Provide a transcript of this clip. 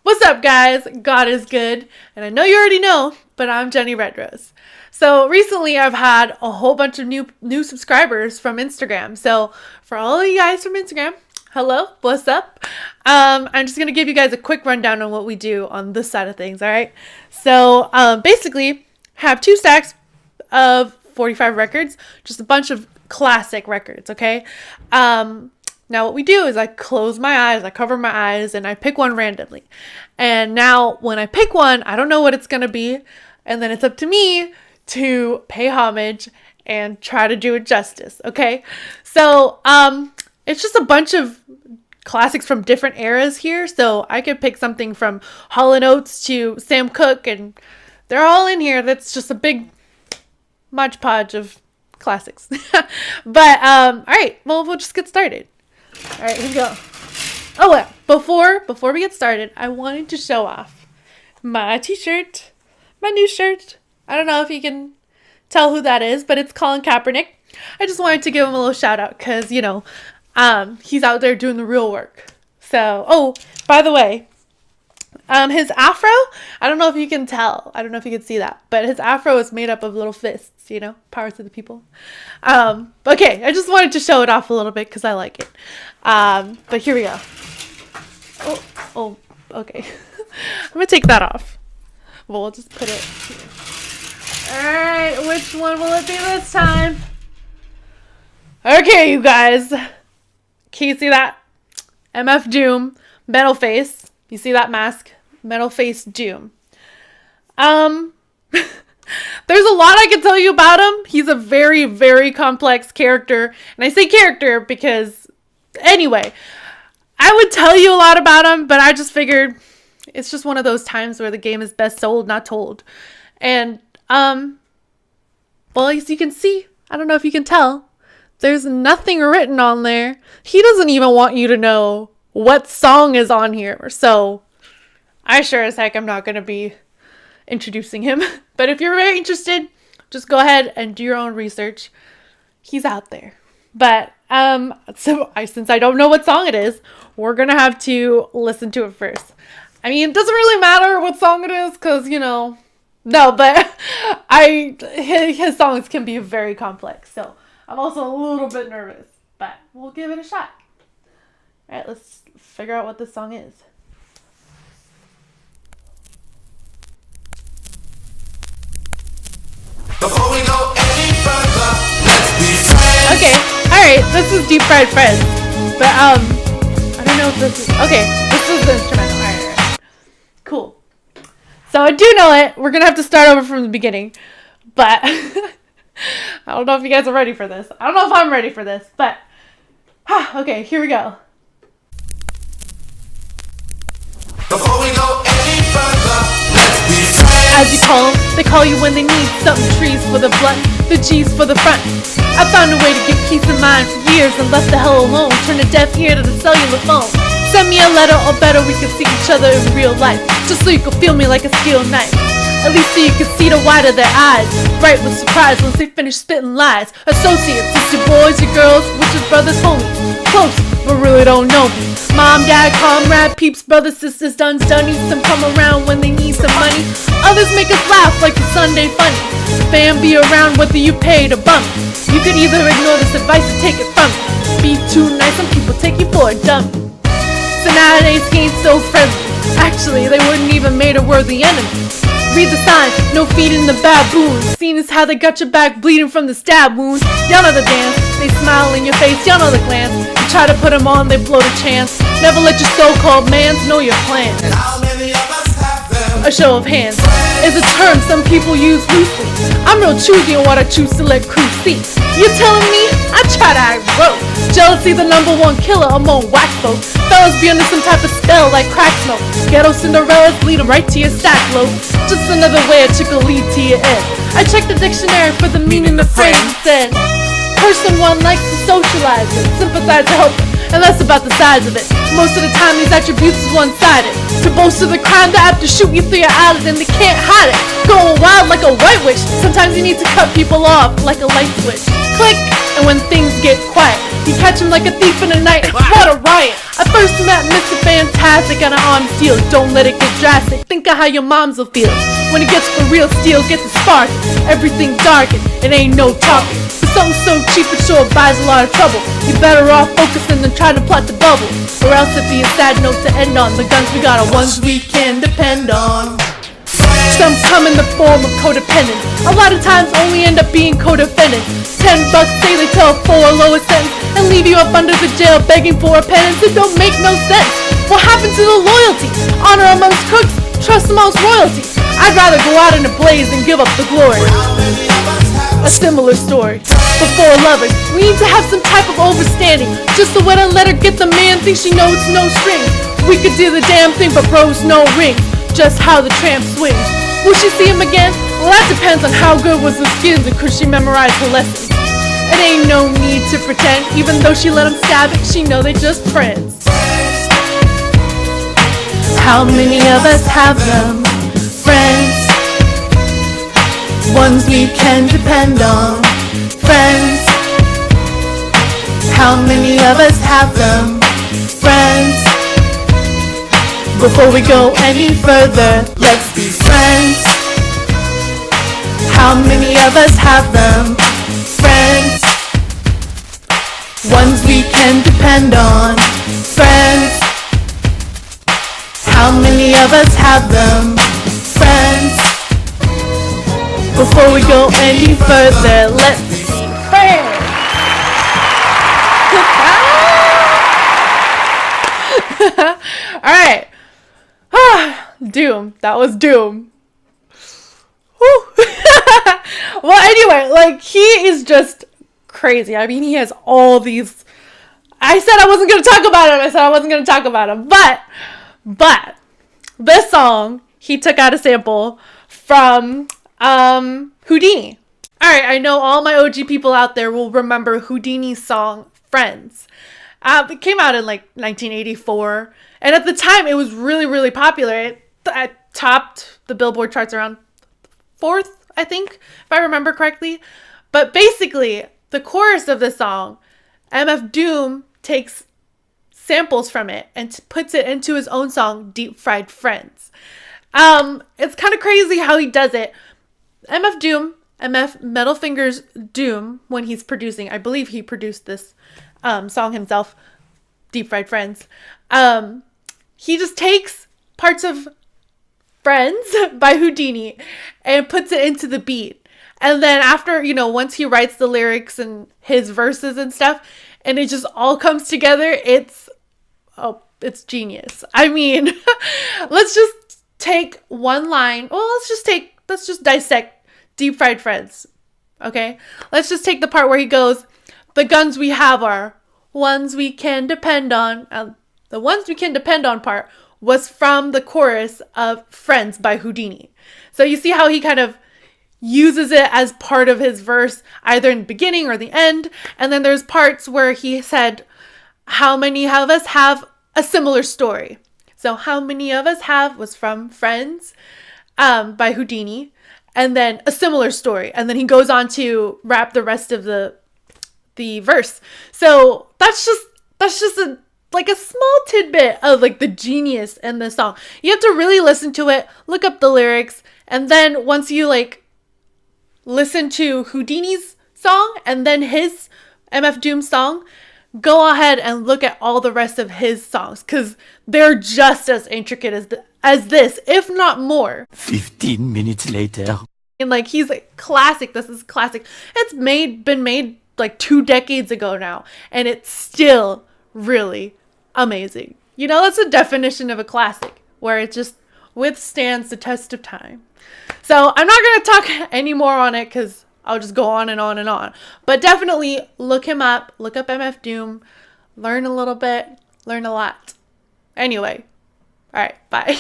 What's up, guys? God is good, and I know you already know, but I'm Jennie RedRose. So recently I've had a whole bunch of new subscribers from Instagram. So for all of you guys from Instagram, hello, what's up? I'm just going to give you guys a quick rundown on what we do on this side of things, all right? So basically, have 2 stacks of 45 records, just a bunch of classic records, okay? Now what we do is I close my eyes, I cover my eyes, and I pick one randomly. And now when I pick one, I don't know what it's going to be. And then it's up to me to pay homage and try to do it justice, okay? So it's just a bunch of classics from different eras here. So I could pick something from Hall & Oates to Sam Cooke, and they're all in here. That's just a big Mod Podge of classics. But all right, well, we'll just get started. All right, here we go. Oh, well, before we get started, I wanted to show off my t-shirt, my new shirt. I don't know if you can tell who that is, but it's Colin Kaepernick. I just wanted to give him a little shout out because, you know, he's out there doing the real work. So, oh, by the way, his afro, I don't know if you can tell. I don't know if you can see that, but his afro is made up of little fists, you know, power to the people. Okay, I just wanted to show it off a little bit because I like it. But here we go. Oh, okay. I'm going to take that off. Well, we'll just put it here. All right, which one will it be this time? Okay, you guys. Can you see that? MF Doom, metal face. You see that mask? Metal face Doom. There's a lot I can tell you about him. He's a very, very complex character. And I say character because, anyway, I would tell you a lot about him, but I just figured it's just one of those times where the game is best sold, not told. And, well, as you can see, I don't know if you can tell, there's nothing written on there. He doesn't even want you to know what song is on here. So I sure as heck am not going to be introducing him. But if you're very interested, just go ahead and do your own research. He's out there. But since I don't know what song it is, we're going to have to listen to it first. I mean, it doesn't really matter what song it is because, you know, no, but his songs can be very complex. So I'm also a little bit nervous, but we'll give it a shot. All right, let's figure out what this song is. Before we go any further, let's be friends. Okay, alright, this is Deep Fried Frenz. But, I don't know if this is... Okay, this is the instrumental. Alright. Cool. So I do know it. We're gonna have to start over from the beginning. But, I don't know if you guys are ready for this. I don't know if I'm ready for this, but... Okay, here we go. Before we go any further, let's be friends. As you call them, they call you when they need something. Trees for the blunt, the G's for the front. I found a way to get peace of mind for years and left the hell alone. Turn a deaf ear to the cellular phone. Send me a letter or better we can see each other in real life. Just so you can feel me like a steel knife. At least so you can see the white of their eyes. Bright with surprise once they finish spitting lies. Associates, it's your boys, your girls, witches, brothers, homies. Close, but really don't know me. Mom, dad, comrade, peeps, brothers, sisters, duns, dunnies. Some come around when they need some money. Others make us laugh like the Sunday funny. Fam be around whether you pay to bump. You could either ignore this advice or take it from me. Be too nice, some people take you for a dummy. So nowadays he ain't so friendly. Actually, they wouldn't even made a worthy enemy. Read the signs, no feeding the baboons. Seen as how they got your back bleeding from the stab wounds. Y'all know the dance, they smile in your face, y'all know the glance. You try to put them on, they blow the chance. Never let your so-called mans know your plans. And how many of us have them? A show of hands is a term some people use loosely. I'm real choosy on what I choose to let crew see. You telling me? I try to act broke. Jealousy the #1 killer among whack folk. Fellas be under some type of spell like crack smoke. Ghetto Cinderellas lead them right to your stack low. Just another way a chick will lead to your end. I checked the dictionary for the meaning of friend and said, person one likes to socialize with, sympathize to help, and that's about the size of it. Most of the time these attributes is one-sided. To boast of the crime they have to shoot you through your eyelids and they can't hide it. Going wild like a white witch. Sometimes you need to cut people off like a light switch. click, and when things get quiet, you catch him like a thief in the night. What a riot! At first you met Mr. Fantastic on an arm steel. Don't let it get drastic. Think of how your moms will feel when it gets for real steel. Get the spark, everything darkened. It ain't no talking. For something so cheap, it sure buys a lot of trouble. You better off focusing than trying to plot the bubble, or else it'd be a sad note to end on. The guns we got are ones we can depend on. Some come in the form of codependence. A lot of times only end up being co-defendants. $10 say they tell for a lower sentence and leave you up under the jail begging for a penance. It don't make no sense. What happened to the loyalty? Honor amongst crooks, trust amongst royalty. I'd rather go out in a blaze than give up the glory. A similar story. Before lovers, we need to have some type of overstanding. Just so when I let her get the man, think she knows no strings. We could do the damn thing, but bros no ring. Just how the tramp swings. Will she see him again? Well, that depends on how good was the skins and could she memorize her lessons. It ain't no need to pretend. Even though she let him stab it, she know they just friends. How many of us have them? Friends, ones we can depend on. Friends, how many of us have them? Friends, before we go any further, let's be friends. How many of us have them? Friends, ones we can depend on. Friends, how many of us have them? Friends, before we go any further, let's be friends. Alright. Doom. That was Doom. Well, anyway, like, he is just crazy. I mean, he has all these... I said I wasn't going to talk about him. But, this song, he took out a sample from, Whodini. Alright, I know all my OG people out there will remember Whodini's song, Frenz. It came out in, like, 1984. And at the time, it was really, really popular. It topped the Billboard charts around 4th, I think, if I remember correctly. But basically, the chorus of the song, MF Doom takes samples from it and puts it into his own song, Deep Fried Frenz. It's kind of crazy how he does it. MF Doom, MF Metal Fingers Doom, when he's producing, I believe he produced this song himself, Deep Fried Frenz. He just takes parts of Frenz by Whodini and puts it into the beat. And then after, once he writes the lyrics and his verses and stuff, and it just all comes together, it's genius. I mean, let's just take one line. Well, let's just dissect Deep Fried Frenz. Okay? Let's just take the part where he goes, the guns we have are ones we can depend on. The ones we can depend on part was from the chorus of Frenz by Whodini. So you see how he kind of uses it as part of his verse, either in the beginning or the end. And then there's parts where he said, how many of us have a similar story? So how many of us have was from Frenz by Whodini. And then a similar story. And then he goes on to rap the rest of the verse. So that's just a small tidbit of like the genius in the song. You have to really listen to it, look up the lyrics, and then once you like listen to Whodini's song and then his MF Doom song, go ahead and look at all the rest of his songs because they're just as intricate as this, if not more. 15 minutes later. And like he's like classic. This is classic. It's been made like 2 decades ago now, and it's still really amazing. That's the definition of a classic, where it just withstands the test of time. So I'm not going to talk any more on it because I'll just go on and on and on. But definitely look him up. Look up MF Doom. Learn a little bit. Learn a lot. Anyway. All right. Bye.